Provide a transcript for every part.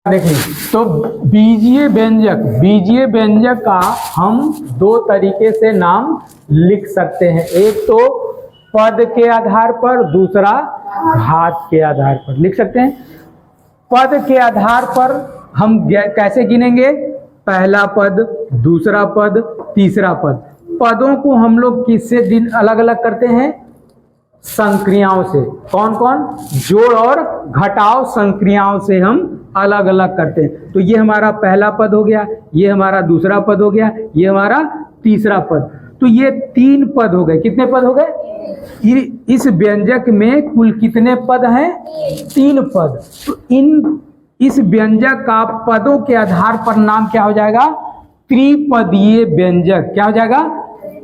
देखिए, तो बीजीय व्यंजक का हम दो तरीके से नाम लिख सकते हैं। एक तो पद के आधार पर, दूसरा घात के आधार पर लिख सकते हैं। पद के आधार पर हम कैसे गिनेंगे? पहला पद, दूसरा पद, तीसरा पद। पदों को हम लोग किससे अलग अलग करते हैं? संक्रियाओं से। कौन कौन? जोड़ और घटाव संक्रियाओं से हम अलग अलग करते हैं। तो ये हमारा पहला पद हो गया, ये हमारा दूसरा पद हो गया, ये हमारा तीसरा पद। तो ये 3 पद हो गए। कितने पद हो गए? इस व्यंजक में कुल कितने पद हैं? 3 पद। तो इस व्यंजक का पदों के आधार पर नाम क्या हो जाएगा? त्रिपदीय व्यंजक। क्या हो जाएगा?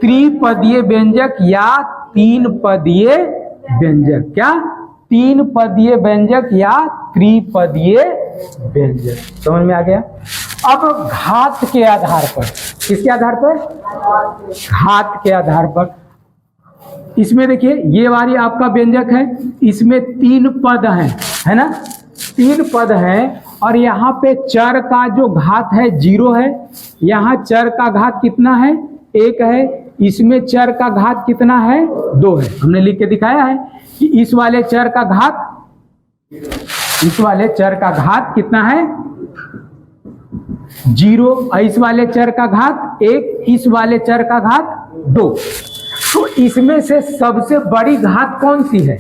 त्रिपदीय व्यंजक या 3 पदीय व्यंजक। क्या? 3 पदीय व्यंजक या त्रिपदीय व्यंजक। समझ में आ गया? अब घात के आधार पर, किसके आधार पर? घात के आधार पर। इसमें देखिए, ये वाली आपका व्यंजक है, इसमें 3 पद हैं, है ना? 3 पद हैं और यहाँ पे चर का जो घात है 0 है। यहाँ चर का घात कितना है? 1 है। इसमें चर का घात कितना है? 2 है। हमने लिख के दिखाया है कि इस वाले चर का घात कितना है? 0। और इस वाले चर का घात 1, इस वाले चर का घात 2। तो इसमें से सबसे बड़ी घात कौन सी है?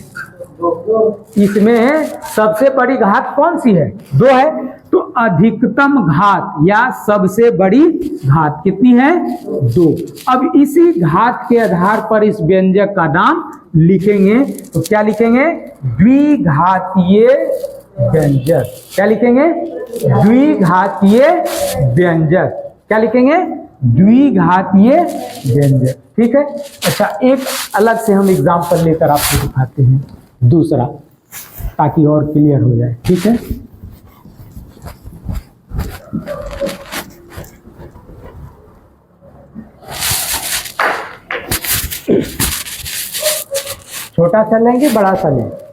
इसमें सबसे बड़ी घात कौन सी है? 2 है। तो अधिकतम घात या सबसे बड़ी घात कितनी है? 2। अब इसी घात के आधार पर इस व्यंजक का नाम लिखेंगे। तो क्या लिखेंगे? द्विघातीय व्यंजक। क्या लिखेंगे? द्विघातीय व्यंजक। क्या लिखेंगे? द्विघातीय व्यंजक। ठीक है। अच्छा, एक अलग से हम एग्जाम्पल लेकर आपको दिखाते हैं, दूसरा, ताकि और क्लियर हो जाए। ठीक है। छोटा सा लेंगे, बड़ा सा लेंगे?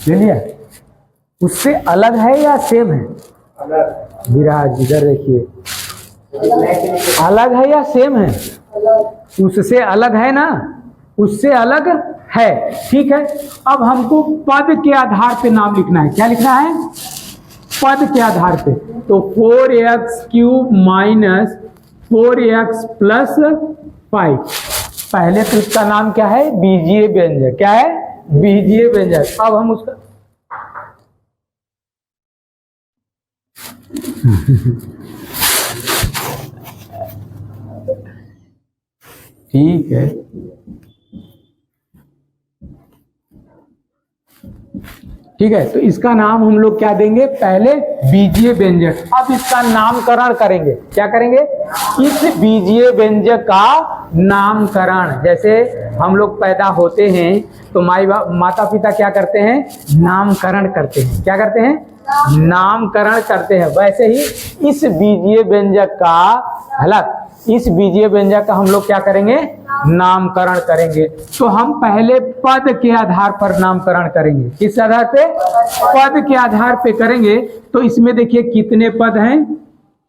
ले लिया? उससे अलग है या सेम है? विराज इधर देखिए, अलग है या सेम है? उससे अलग है ना? उससे अलग है। ठीक है। अब हमको पद के आधार पे नाम लिखना है। क्या लिखना है? पद के आधार पे। तो 4x³ माइनस 4x प्लस 5। पहले तो इसका नाम क्या है? बीजीय व्यंजक। क्या है? बीजीय व्यंजक। अब हम उसका ठीक है। ठीक है। तो इसका नाम हम लोग क्या देंगे? पहले बीजीय व्यंजक। अब इसका नामकरण करेंगे। क्या करेंगे? इस बीजीय व्यंजक का नामकरण। जैसे हम लोग पैदा होते हैं तो माता पिता क्या करते हैं? नामकरण करते हैं। क्या करते हैं? नामकरण करते हैं। वैसे ही इस बीजीय व्यंजक का इस बीजीय व्यंजक का हम लोग क्या करेंगे? नामकरण करेंगे। तो हम पहले पद के आधार पर नामकरण करेंगे। किस आधार पे? पद के आधार पे करेंगे। तो इसमें देखिए कितने पद हैं?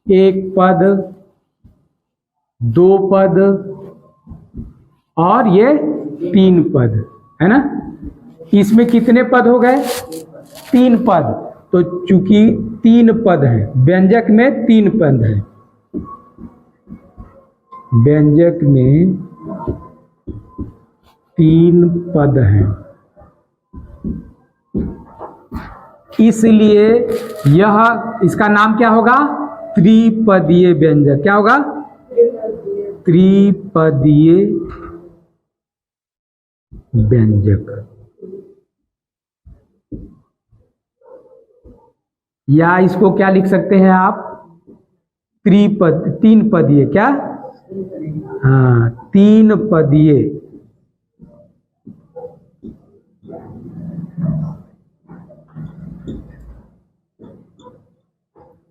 1 पद, 2 पद और ये 3 पद, है ना? इसमें कितने पद हो गए? 3 पद। तो चूंकि 3 पद हैं, व्यंजक में 3 पद हैं, व्यंजक में 3 पद हैं, इसलिए यह, इसका नाम क्या होगा? त्रिपदीय व्यंजक। क्या होगा? त्रिपदीय व्यंजक। या इसको क्या लिख सकते हैं आप? 3 पदीय। क्या? हाँ, 3 पदीय।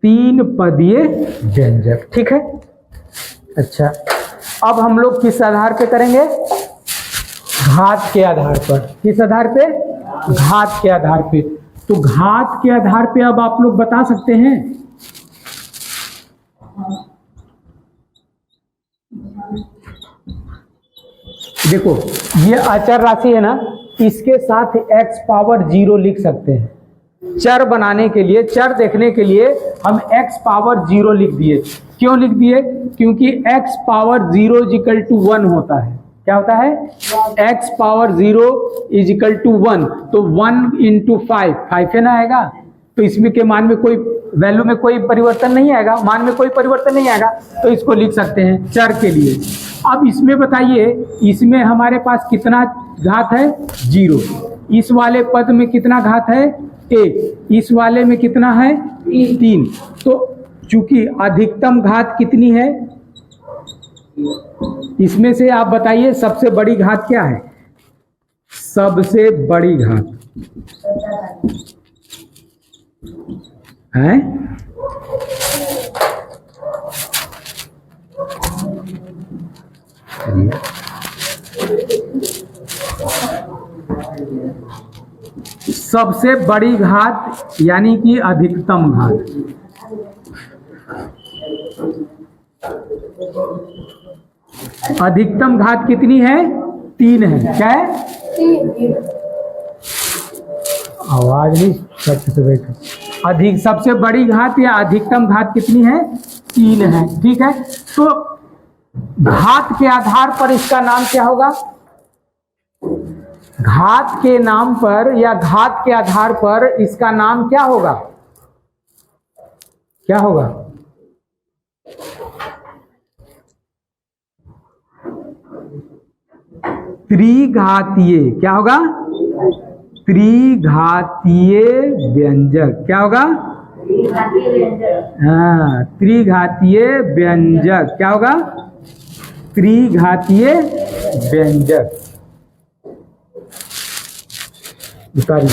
3 पदीय व्यंजक। ठीक है, अच्छा अब हम लोग किस आधार पे करेंगे? घात के आधार पर। किस आधार पे? घात के आधार पे। तो घात के आधार पे अब आप लोग बता सकते हैं, देखो ये अचर राशि है ना, इसके साथ x पावर 0 लिख सकते हैं। चर बनाने के लिए, चर देखने के लिए हम x पावर 0 लिख दिए। क्यों लिख दिए? क्योंकि x power 0 is equal to 1 होता है। क्या होता है? x power 0 is equal to 1। तो 1 इंटू 5, 5 है ना आएगा, तो इसमें के मान में कोई वैल्यू में कोई परिवर्तन नहीं आएगा, मान में कोई परिवर्तन नहीं आएगा, तो इसको लिख सकते हैं चर के लिए। अब इसमें बताइए, इसमें हमारे पास कितना घात है? 0। इस वाले पद में कितना घात है? 1। इस वाले में कितना है? 3। तो चूंकि अधिकतम घात कितनी है इसमें से, आप बताइए सबसे बड़ी घात क्या है? सबसे बड़ी घात है सबसे बड़ी घात यानी कि अधिकतम घात। अधिकतम घात कितनी है? 3 है। क्या है? आवाज नहीं सत्य से बैठो। अधिक सबसे बड़ी घात या अधिकतम घात कितनी है? 3 है। ठीक है, तो घात के आधार पर इसका नाम क्या होगा? घात के नाम पर या घात के आधार पर इसका नाम क्या होगा? क्या होगा? त्रिघातीय। क्या होगा? त्रिघातीय व्यंजक। क्या होगा? हाँ, त्रिघातीय व्यंजक। क्या होगा? त्रिघातीय व्यंजक। उतारिए।